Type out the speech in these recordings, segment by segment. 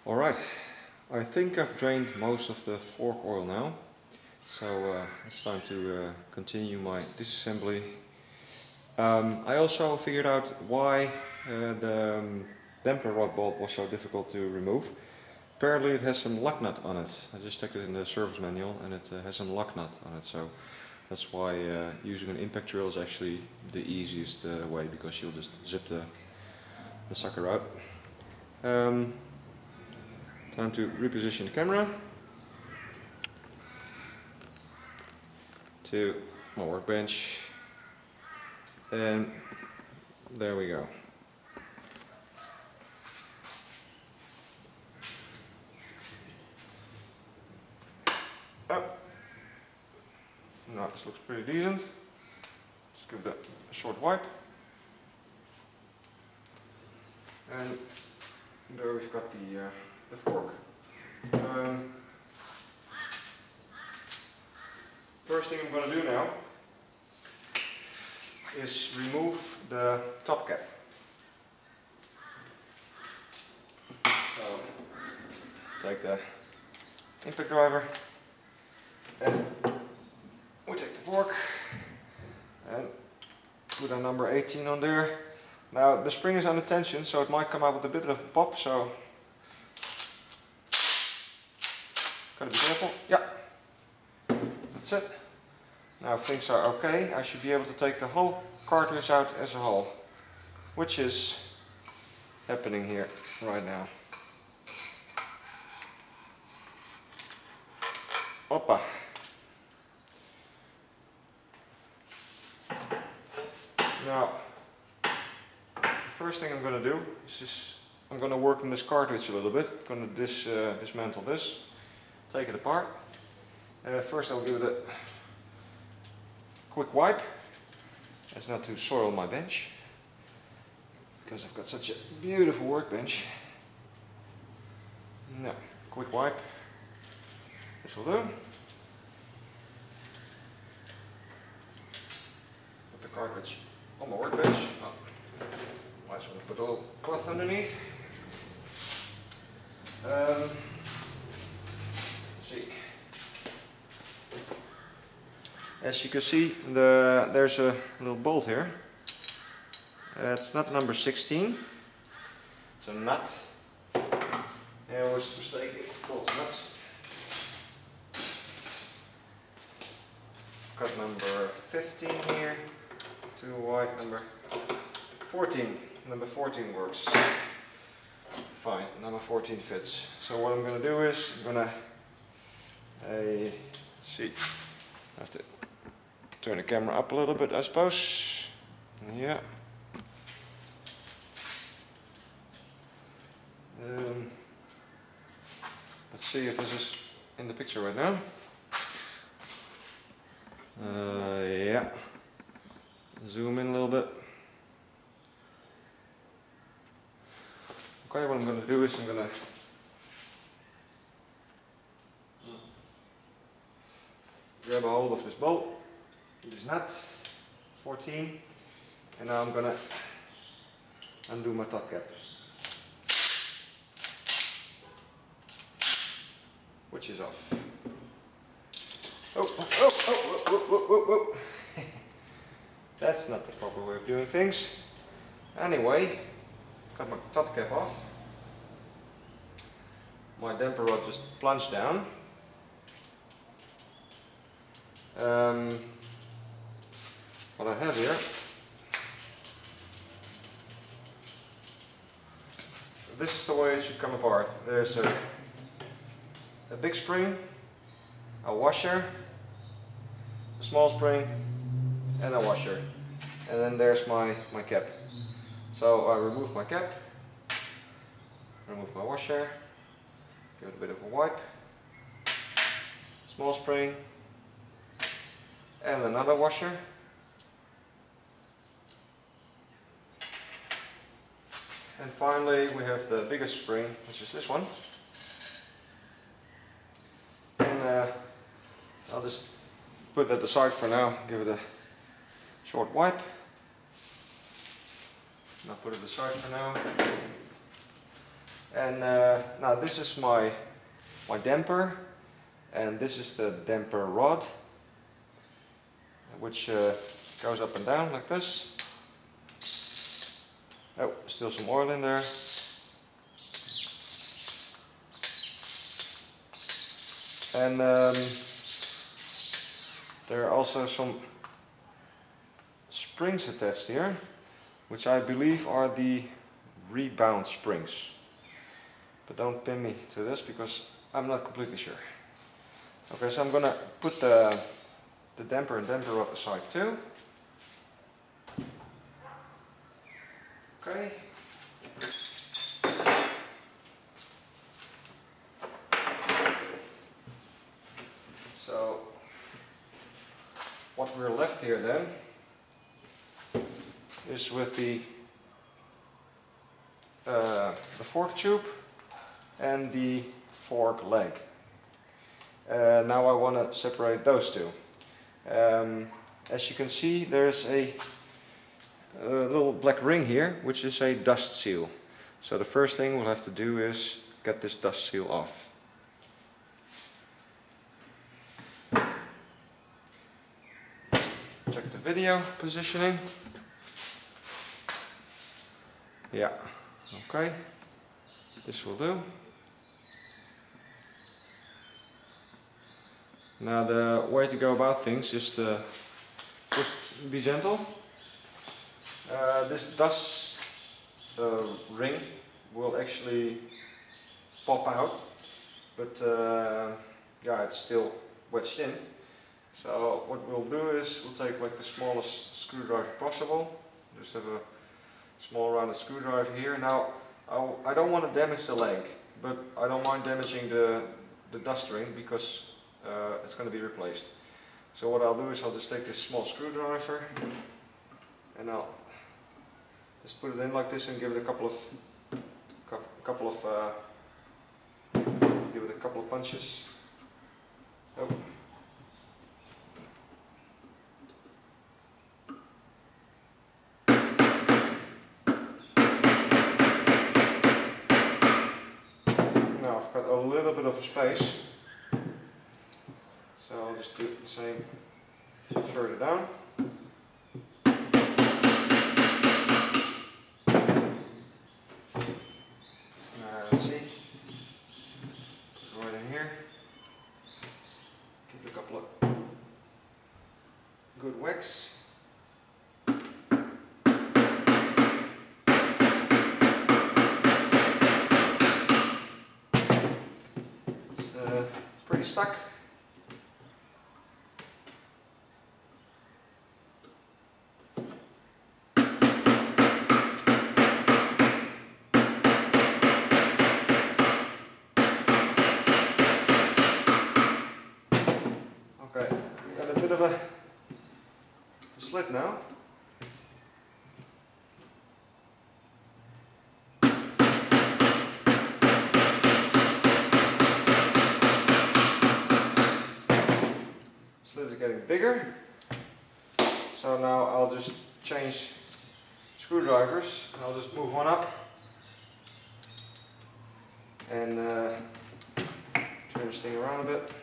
Alright, I think I've drained most of the fork oil now, so it's time to continue my disassembly. I also figured out why the damper rod bolt was so difficult to remove. Apparently it has some lock nut on it. I just checked it in the service manual and it has some lock nut on it, so that's why using an impact drill is actually the easiest way, because you'll just zip the sucker out. Time to reposition the camera to my workbench, and there we go. Up. Now this looks pretty decent. Just give that a short wipe, and there we've got the fork. First thing I'm going to do now is remove the top cap. So take the impact driver and we take the fork and put our number 18 on there. Now the spring is under tension, so it might come out with a bit of a pop, so gotta be careful. Yeah, that's it. Now if things are okay, I should be able to take the whole cartridge out as a whole, which is happening here right now. Hoppa. Now, the first thing I'm going to do is I'm going to work on this cartridge a little bit. I'm going to dismantle this, take it apart. First I'll give it a quick wipe, as not to soil my bench, because I've got such a beautiful workbench. No, quick wipe. This will do. Put the cartridge on my workbench. Oh, might as well put a little cloth underneath. Let's see. As you can see, there's a little bolt here. It's not number 16. It's a nut. I was mistaken. Bolts nuts. Got number 15 here. To white number 14. Number 14 works fine. Number 14 fits. So what I'm going to do is I'm going to let's see. I have to turn the camera up a little bit, I suppose. Yeah. Let's see if this is in the picture right now. Yeah. Zoom in a little bit. Okay, what I'm going to do is I'm going to grab a hold of this bolt, this nut, 14, and now I'm going to undo my top cap, which is off. Oh. That's not the proper way of doing things. Anyway, got my top cap off. My damper rod just plunged down. What I have here, this is the way it should come apart. There's a big spring, a washer, a small spring, and a washer, and then there's my cap. So I remove my cap, remove my washer, give it a bit of a wipe, small spring, and another washer, and finally we have the biggest spring, which is this one. And I'll just put that aside for now, give it a short wipe. I'll put it aside for now. And now this is my damper, and this is the damper rod, which goes up and down like this. Oh, still some oil in there. And there are also some springs attached here, which I believe are the rebound springs. But don't pin me to this because I'm not completely sure. Okay, so I'm gonna put the damper and damper rod aside too. Okay. So what we're left here then is with the fork tube and the fork leg. Now I want to separate those two. As you can see, there's a little black ring here, which is a dust seal. So the first thing we'll have to do is get this dust seal off. Check the video positioning. Yeah, okay, this will do. Now the way to go about things is to just be gentle. This dust ring will actually pop out, but yeah, it's still wedged in. So what we'll do is we'll take like the smallest screwdriver possible. Just have a small rounded screwdriver here. Now I don't want to damage the leg, but I don't mind damaging the dust ring because it's going to be replaced. So what I'll do is I'll just take this small screwdriver and I'll just put it in like this and give it a couple of punches. Oh. Now I've got a little bit of a space, so I'll just do the same further down. Let's see, put it right in here, give it a couple of good whacks. It's pretty stuck. Okay, got a bit of a slit now. Slit is getting bigger, so now I'll just change screwdrivers. I'll just move one up and turn this thing around a bit.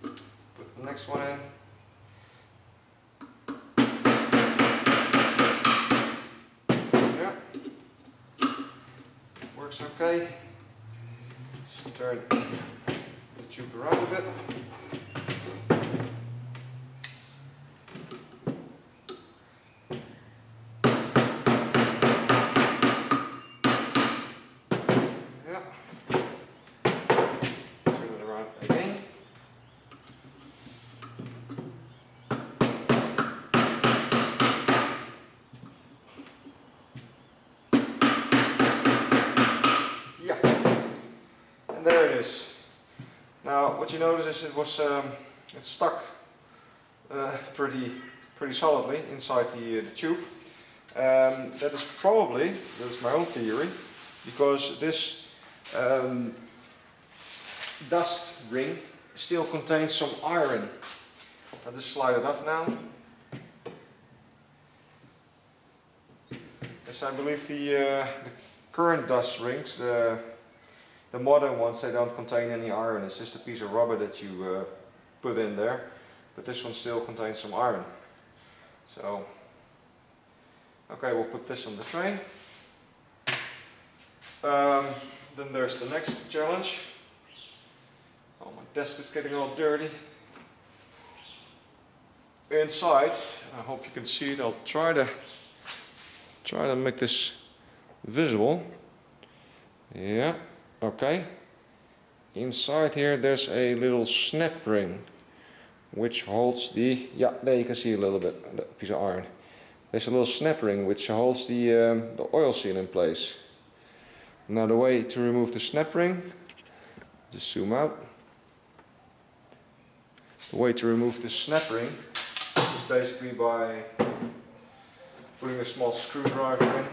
Put the next one in. Yeah, works okay. Just turn the tube around a bit. And there it is. Now what you notice is it was it's stuck pretty solidly inside the tube. That is probably, that's my own theory, because this dust ring still contains some iron. I'll just slide it off now. Yes, I believe the current dust rings, the modern ones, they don't contain any iron. It's just a piece of rubber that you put in there. But this one still contains some iron. So, okay, we'll put this on the tray. Then there's the next challenge. Oh, my desk is getting all dirty. Inside, I hope you can see it. I'll try to make this visible. Yeah, okay. Inside here there's a little snap ring which holds the, yeah, there you can see a little bit, the piece of iron. There's a little snap ring which holds the oil seal in place. Now the way to remove the snap ring, just zoom out. The way to remove the snap ring is basically by putting a small screwdriver in,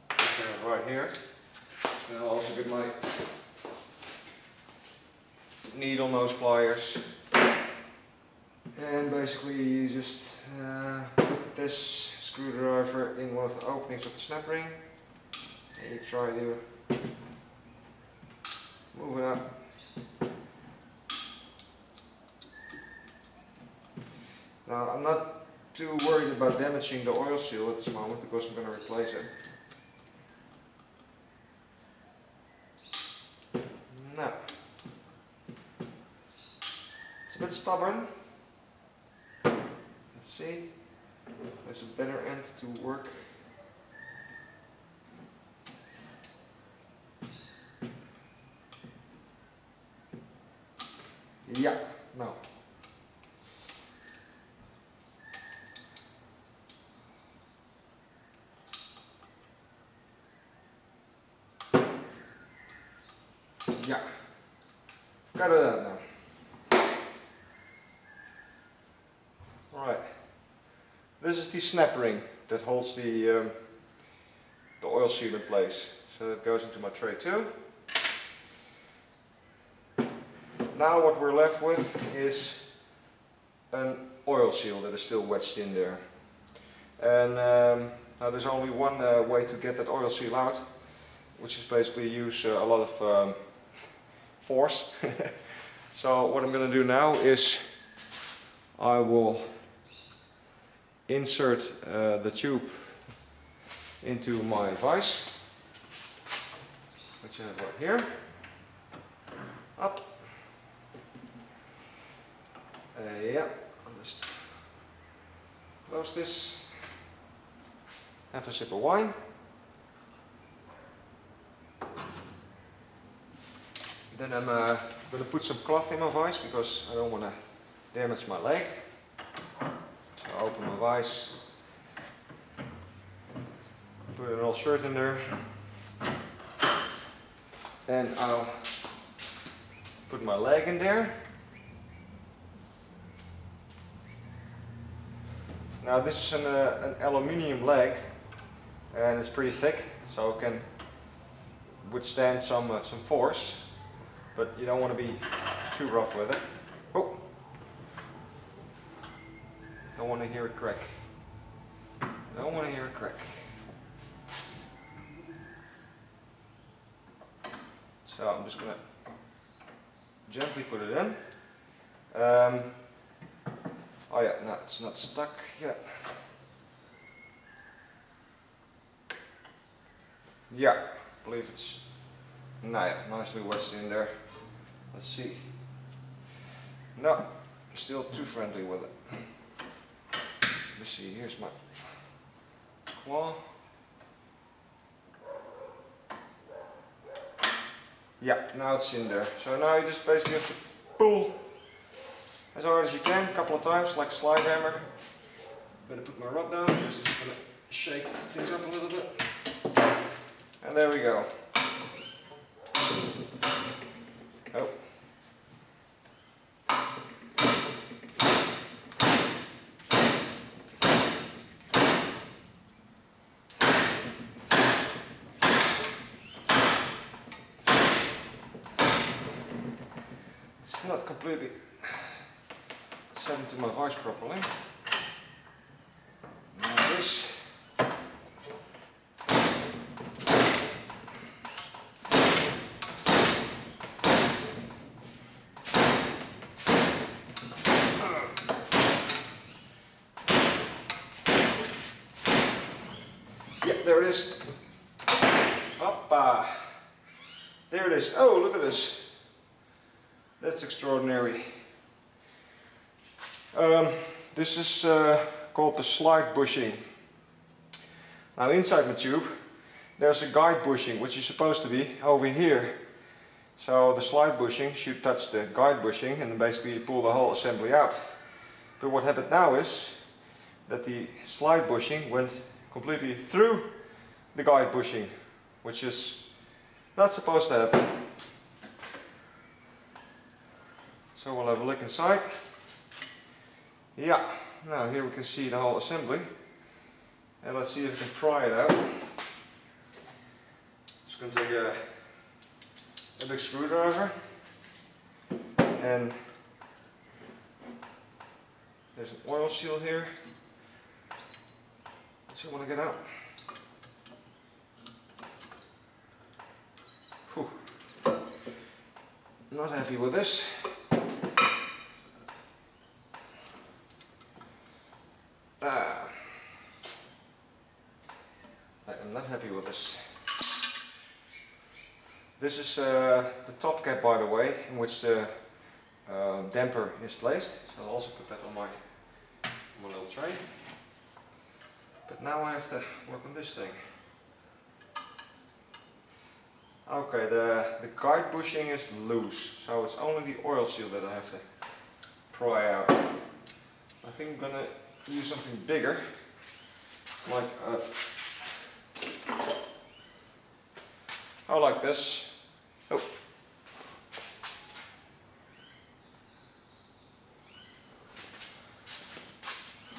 which I have right here. And I'll also get my needle nose pliers. And basically you just put this screwdriver in one of the openings of the snap ring. And you try to move it up. Now I'm not too worried about damaging the oil seal at this moment because I'm going to replace it. Now, it's a bit stubborn. Let's see, there's a better end to work. Yeah, no. Yeah, got it out now. Alright, this is the snap ring that holds the oil seal in place. So that goes into my tray too. Now what we're left with is an oil seal that is still wedged in there. And now there's only one way to get that oil seal out, which is basically use a lot of force. So what I'm going to do now is I will insert the tube into my vise, which I have right here. Up. Yeah, I'll just close this. Have a sip of wine. Then I'm going to put some cloth in my vise because I don't want to damage my leg. So I open my vise, put an old shirt in there, and I'll put my leg in there. Now this is an aluminium leg and it's pretty thick, so it can withstand some force. But you don't want to be too rough with it. Oh! Don't want to hear it crack. Don't want to hear it crack. So I'm just going to gently put it in. Oh yeah, no, it's not stuck yet. Yeah, I believe it's nicely wedged in there. Let's see. No, I'm still too friendly with it. Let me see, here's my claw. Yeah, now it's in there. So now you just basically have to pull as hard as you can, a couple of times, like a slide hammer. Better put my rod down, just gonna shake things up a little bit. And there we go. Oh. It's not completely set into my vise properly. Now this. is. Hoppa! There it is. Oh, look at this. That's extraordinary. This is called the slide bushing. Now inside my tube there's a guide bushing which is supposed to be over here. So the slide bushing should touch the guide bushing and basically you pull the whole assembly out. But what happened now is that the slide bushing went completely through the guide bushing, which is not supposed to happen. So we'll have a look inside. Yeah, now here we can see the whole assembly. And let's see if we can pry it out. Just going to take a big screwdriver. And there's an oil seal here. Let's see what I get out. Whew. Not happy with this. I'm not happy with this. This is the top cap, by the way, in which the damper is placed. So I'll also put that on my little tray. But now I have to work on this thing. Okay, the guide bushing is loose, so it's only the oil seal that I have to pry out. I think I'm gonna use something bigger, like like this. Oh.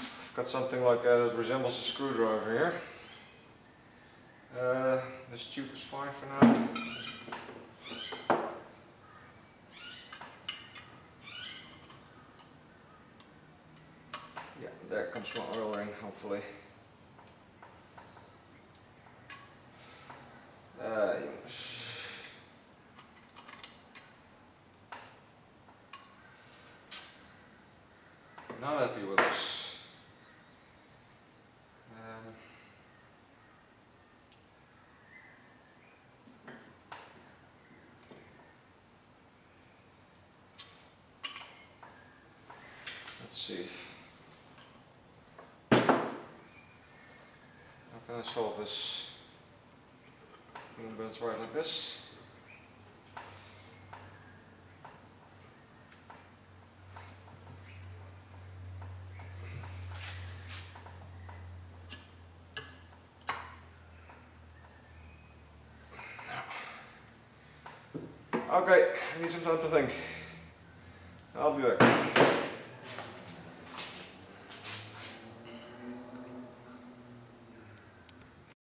I've got something like that resembles a screwdriver here. This tube is fine for now. Yeah, there comes my oil ring, hopefully. Not happy with this. Let's see. How can I solve this? I'm going to try it like this. Okay, I need some time to think. I'll be back.